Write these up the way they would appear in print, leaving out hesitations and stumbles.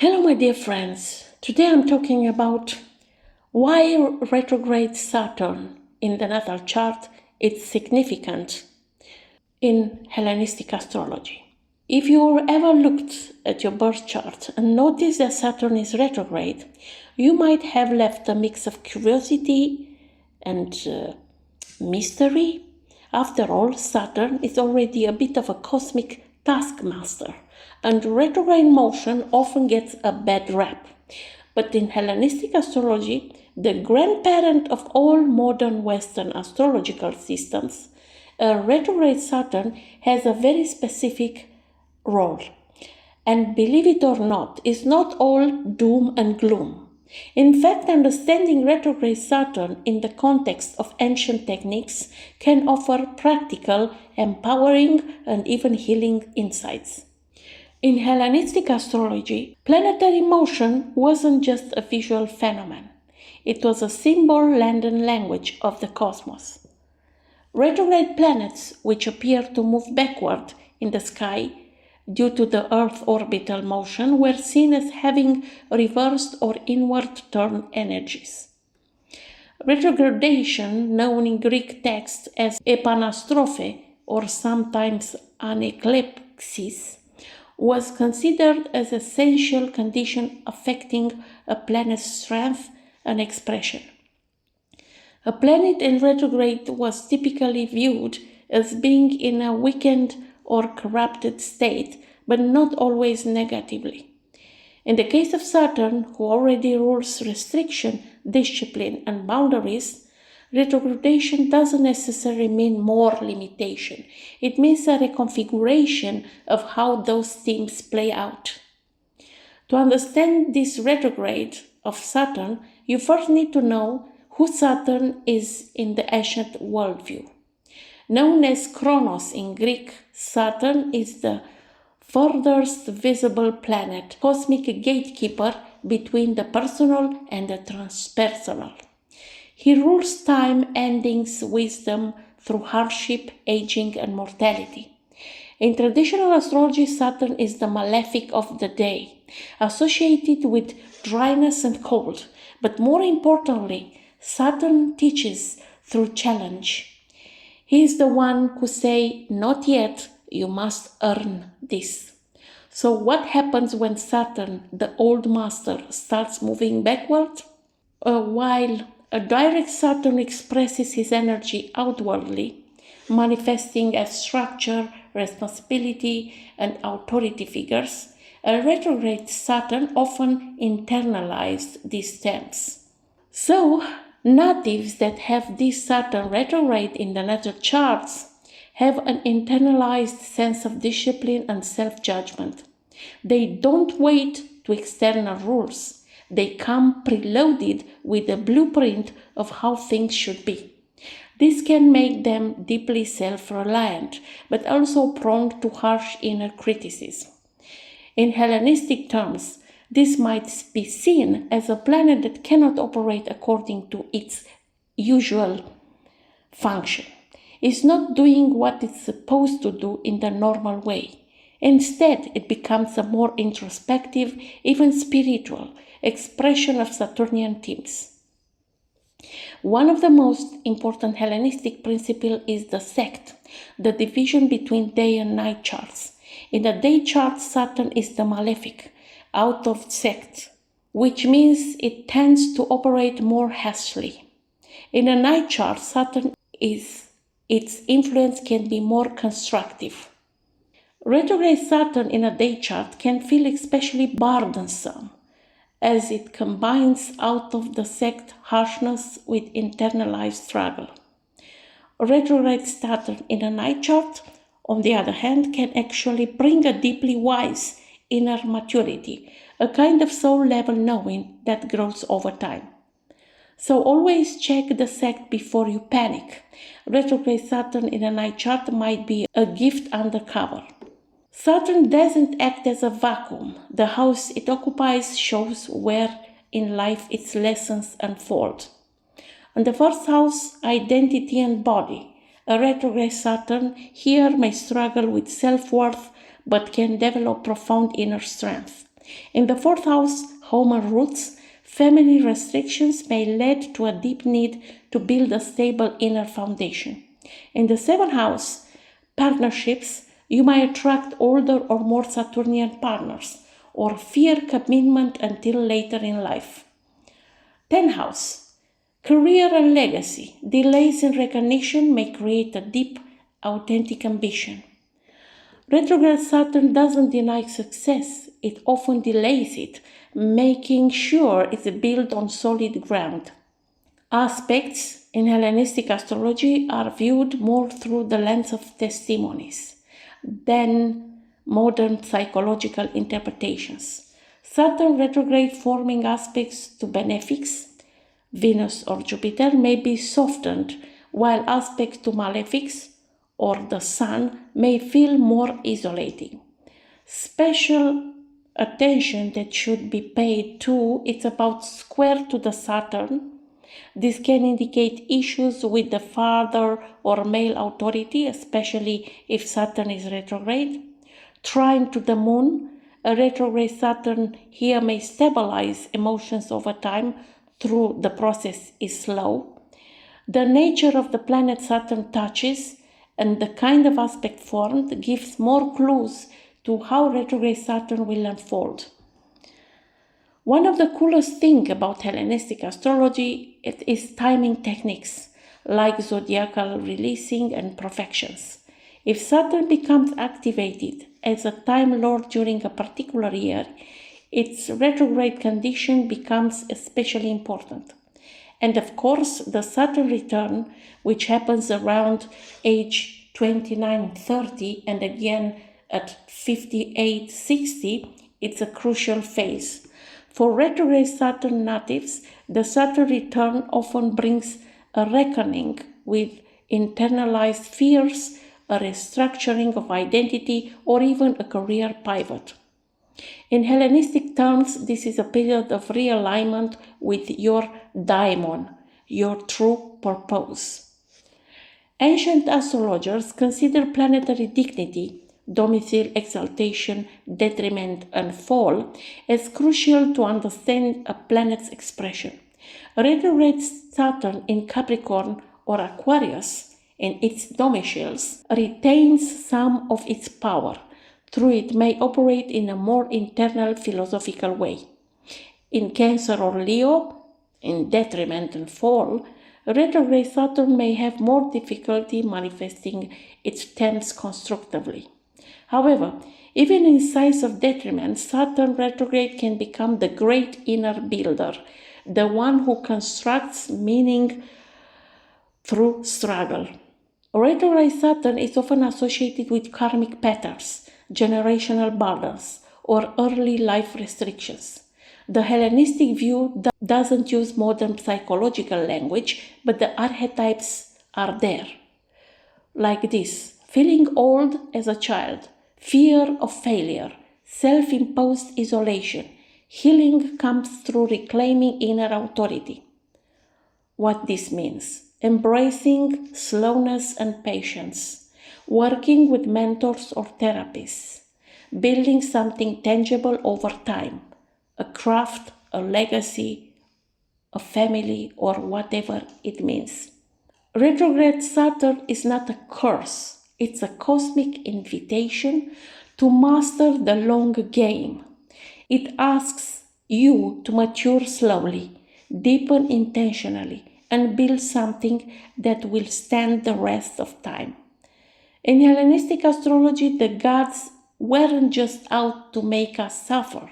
Hello, my dear friends. Today I'm talking about why retrograde Saturn in the natal chart is significant in Hellenistic astrology. If you ever looked at your birth chart and noticed that Saturn is retrograde, you might have left a mix of curiosity and mystery. After all, Saturn is already a bit of a cosmic taskmaster, and retrograde motion often gets a bad rap. But in Hellenistic astrology, the grandparent of all modern Western astrological systems, a retrograde Saturn has a very specific role. And believe it or not, it's not all doom and gloom. In fact, understanding retrograde Saturn in the context of ancient techniques can offer practical, empowering, and even healing insights. In Hellenistic astrology, planetary motion wasn't just a visual phenomenon. It was a symbol and language of the cosmos. Retrograde planets, which appear to move backward in the sky due to the Earth's orbital motion, were seen as having reversed or inward turn energies. Retrogradation, known in Greek texts as epanastrophe or sometimes aneklepsis, was considered as an essential condition affecting a planet's strength and expression. A planet in retrograde was typically viewed as being in a weakened or corrupted state, but not always negatively. In the case of Saturn, who already rules restriction, discipline, and boundaries, retrogradation doesn't necessarily mean more limitation. It means a reconfiguration of how those themes play out. To understand this retrograde of Saturn, you first need to know who Saturn is in the ancient worldview. Known as Kronos in Greek, Saturn is the furthest visible planet, cosmic gatekeeper between the personal and the transpersonal. He rules time, endings, wisdom through hardship, aging, and mortality. In traditional astrology, Saturn is the malefic of the day, associated with dryness and cold. But more importantly, Saturn teaches through challenge. He is the one who says, "Not yet, you must earn this." So what happens when Saturn, the old master, starts moving backward? While a direct Saturn expresses his energy outwardly, manifesting as structure, responsibility, and authority figures, a retrograde Saturn often internalized these themes. So, natives that have this Saturn retrograde in the natal charts have an internalized sense of discipline and self-judgment. They don't wait to external rules. They come preloaded with a blueprint of how things should be. This can make them deeply self-reliant, but also prone to harsh inner criticism. In Hellenistic terms, this might be seen as a planet that cannot operate according to its usual function. It's not doing what it's supposed to do in the normal way. Instead, it becomes a more introspective, even spiritual, expression of Saturnian themes. One of the most important Hellenistic principles is the Sect, the division between day and night charts. In the day chart, Saturn is the malefic, out of Sect, which means it tends to operate more harshly. In a night chart, Saturn its influence can be more constructive. Retrograde Saturn in a day chart can feel especially burdensome, as it combines out of the Sect harshness with internalized struggle. Retrograde Saturn in a night chart, on the other hand, can actually bring a deeply wise inner maturity, a kind of soul-level knowing that grows over time. So always check the Sect before you panic. Retrograde Saturn in a night chart might be a gift undercover. Saturn doesn't act as a vacuum. The house it occupies shows where in life its lessons unfold. On the first house, identity and body. A retrograde Saturn here may struggle with self-worth, but can develop profound inner strength. In the fourth house, home and roots, family restrictions may lead to a deep need to build a stable inner foundation. In the seventh house, partnerships, you might attract older or more Saturnian partners or fear commitment until later in life. 10th house, career and legacy. Delays in recognition may create a deep, authentic ambition. Retrograde Saturn doesn't deny success, it often delays it, making sure it's built on solid ground. Aspects in Hellenistic astrology are viewed more through the lens of testimonies than modern psychological interpretations. Saturn retrograde forming aspects to benefics, Venus or Jupiter, may be softened, while aspects to malefics or the Sun may feel more isolating. Special attention that should be paid to it's about square to the Saturn. This can indicate issues with the father or male authority, especially if Saturn is retrograde. Trine to the Moon, a retrograde Saturn here may stabilize emotions over time, through the process is slow. The nature of the planet Saturn touches and the kind of aspect formed gives more clues to how retrograde Saturn will unfold. One of the coolest things about Hellenistic astrology is timing techniques, like zodiacal releasing and profections. If Saturn becomes activated as a Time Lord during a particular year, its retrograde condition becomes especially important. And of course, the Saturn return, which happens around age 29-30 and again at 58-60, it's a crucial phase. For retrograde Saturn natives, the Saturn return often brings a reckoning with internalized fears, a restructuring of identity, or even a career pivot. In Hellenistic terms, this is a period of realignment with your daimon, your true purpose. Ancient astrologers consider planetary dignity, domicile, exaltation, detriment, and fall as crucial to understand a planet's expression. Retrograde Saturn in Capricorn or Aquarius in its domiciles retains some of its power. Through it may operate in a more internal philosophical way. In Cancer or Leo, in detriment and fall, retrograde Saturn may have more difficulty manifesting its themes constructively. However, even in signs of detriment, Saturn retrograde can become the great inner builder, the one who constructs meaning through struggle. Retrograde Saturn is often associated with karmic patterns, generational burdens, or early life restrictions. The Hellenistic view doesn't use modern psychological language, but the archetypes are there. Like this: feeling old as a child, fear of failure, self-imposed isolation. Healing comes through reclaiming inner authority. What this means: embracing slowness and patience, working with mentors or therapists, building something tangible over time, a craft, a legacy, a family, or whatever it means. Retrograde Saturn is not a curse, it's a cosmic invitation to master the long game. It asks you to mature slowly, deepen intentionally, and build something that will stand the rest of time. In Hellenistic astrology, the gods weren't just out to make us suffer.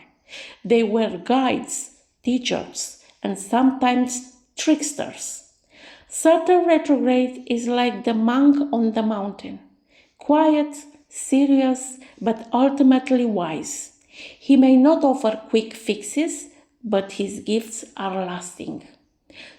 They were guides, teachers, and sometimes tricksters. Saturn retrograde is like the monk on the mountain, quiet, serious, but ultimately wise. He may not offer quick fixes, but his gifts are lasting.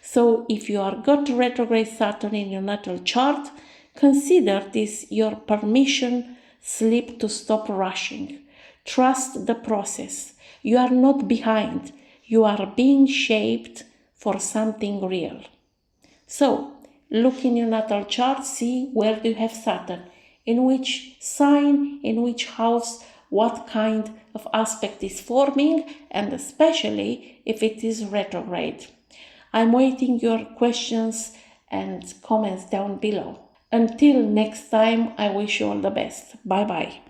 So if you are got retrograde Saturn in your natal chart, consider this your permission slip to stop rushing. Trust the process. You are not behind. You are being shaped for something real. So, look in your natal chart, see where do you have Saturn, in which sign, in which house, what kind of aspect is forming, and especially if it is retrograde. I'm waiting your questions and comments down below. Until next time, I wish you all the best. Bye bye.